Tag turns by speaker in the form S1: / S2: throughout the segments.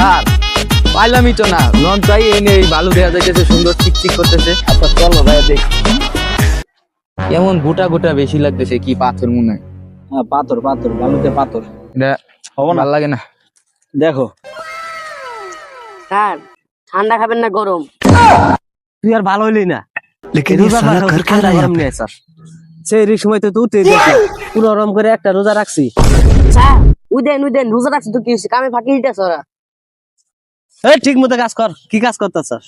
S1: Sir পাইলামই তো না launch চাই এনে এই বালু দেওয়া যাইতেছে সুন্দর চিকচিক করতেছে। আচ্ছা চলো ভাই দেখ কেমন গোটা গোটা বেশি লাগতেছে, কি পাথর মনে হয়?
S2: হ্যাঁ পাথর পাথর বালুতে পাথর,
S1: এটা ভালো লাগে না।
S2: দেখো
S3: স্যার ঠান্ডা খাবেন না গরম?
S2: তুই আর ভালো হইলি না,
S4: लेकिन ये साला कर क्या रहा है यहाँ पे?
S2: সেই সময় তো তুই পুরো রম করে একটা রোজা রাখছি।
S3: স্যার উদেন রোজা রাখছি তো কি হয়েছে, কামে ফাঁকি দিতেছ ওরা।
S2: এই ঠিক মতো কাজ কর, কি কাজ করতেছস?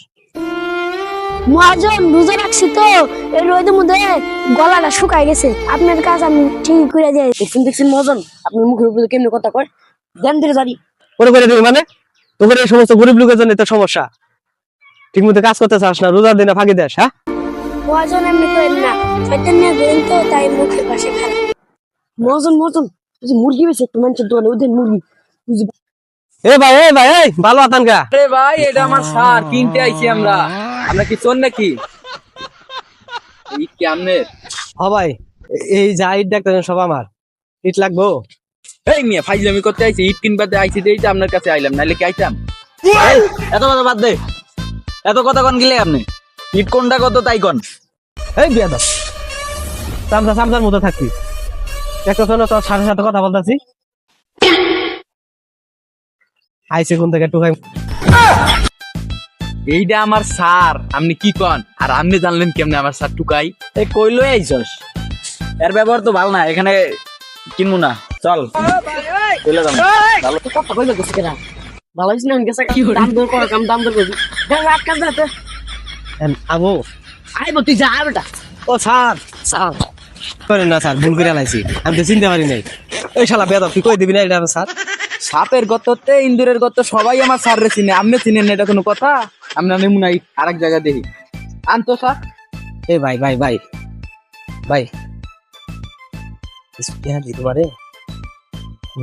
S5: মহাজন রোজা রাখছি তো এই রোদের মধ্যে গলাটা শুকায় গেছে, আপনার কাজ আমি ঠিক করে দিয়ে
S3: দেখছেন মজন আপনার মুখের উপরে কেমনি কথা কয়, দেন ধীরে জানি।
S2: করে করে দিবি মানে তোদের এই সমস্ত গরিব লোকের জন্য তো সমস্যা, ঠিক মতো কাজ করতে চাস না, রোজার দিনে ফাঁকি দেস। হ্যাঁ
S5: মহাজন এমনি করেন না, শয়তান নিয়ে ধরেন তো তাই মুখের পাশে খারাপ।
S3: মজন মুরগি বেশি একটু মানুষের দোকানে ওদের মুরগি।
S2: এ ভাই এই ভালো আতান গা।
S1: আরে ভাই এটা আমার সার কিনতে আইছি আমরা কি চোর নাকি? ইট কি আমনের?
S2: হ ভাই, এই যা ইট দেখতেছেন সব আমার, ইট লাগবো।
S1: এই মিয়া ফাইজলামি করতে আইছি, ইট কিনবাতে আইছি দেই তো আপনার কাছে আইলাম, নাইলে কি আইতাম? এত কথা বাদ দে, এত কথা কোন গিলে আপনি? ইট কোনটা কত তাই কোন?
S2: এই বিয়াদব সামসার মতো থাকবি, একটা শোনো তোর সাথে সাথে কথা বলতেছি। আইসে কোন থেকে টুকাই।
S1: এইটা আমার স্যার, আপনি কি কন? আর আপনি জানলেন কেমনে আমার স্যার টুকাই?
S2: এই কইলো আইছস,
S1: এর ব্যবহার তো ভালো না, এখানে কিনবো না, চল চলে যাবো।
S3: ভালো তো কথা কইবে গেছে কেনা, ভালো হইছে না গেছে দাম দর কর, দাম দর করবি। দেখ রাত কাজ দাতে
S2: আবো
S3: আইবো, তুই যা বেটা।
S2: ও স্যার
S3: স্যার
S2: করেন না স্যার, ভুল করে লাইছি, আমি তো চিনতে পারি নাই। এই শালা বেয়াদব, তুই কই দিবি না এটা স্যার?
S1: সাপের গর্ততে ইন্দুরের গর্ত সবাই আমার স্যার রে চিনে, আপনি চিনেন না, এটা কোনো কথা? আমরা নেমু নাই আরেক জায়গা দেখি আনতো স্যার।
S2: এ ভাই ভাই ভাই ভাই ইয়া দিতে পারে,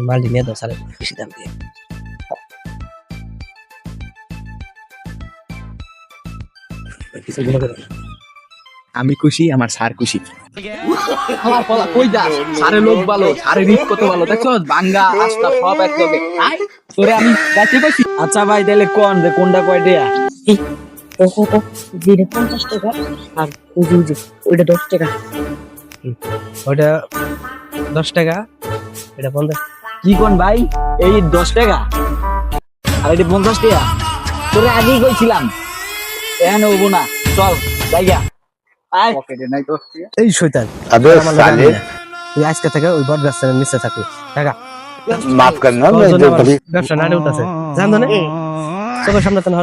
S2: মাল নিয়ে দাও স্যার, বেশি দাম দিয়ে। কিছু গুলো করে
S1: আমি খুশি, আমার স্যার খুশি। আমার পলা কই যা, সারে লোক ভালো, সারে রিট কত ভালো, দেখছো বাঙ্গা আস্তা সব এক লগে। আই তোরে আমি যাইতে কইছি।
S2: আচ্ছা ভাই তাহলে কোন যে কোনটা কয় দেয়া?
S3: যেটা 50 টাকা আর ওই যে ওইটা 10 টাকা।
S2: ওটা 10 টাকা, এটা 50।
S1: কি কোন ভাই? এই 10 টাকা আর এটা 50 টাকা, তোরে আগেই কইছিলাম। এখন হবো না, চল জায়গা আয়। পকেটে নাই 10 টাকা।
S2: এই শয়তান,
S4: अबे साले
S2: তুই আজকে থেকে ওই বট গাছের নিচে থাকবি, টাকা
S4: माफ करना, मैं जो कभी
S2: ব্যবসা নাড়ে উঠতেছে জানো না, সবার সামনে তো না।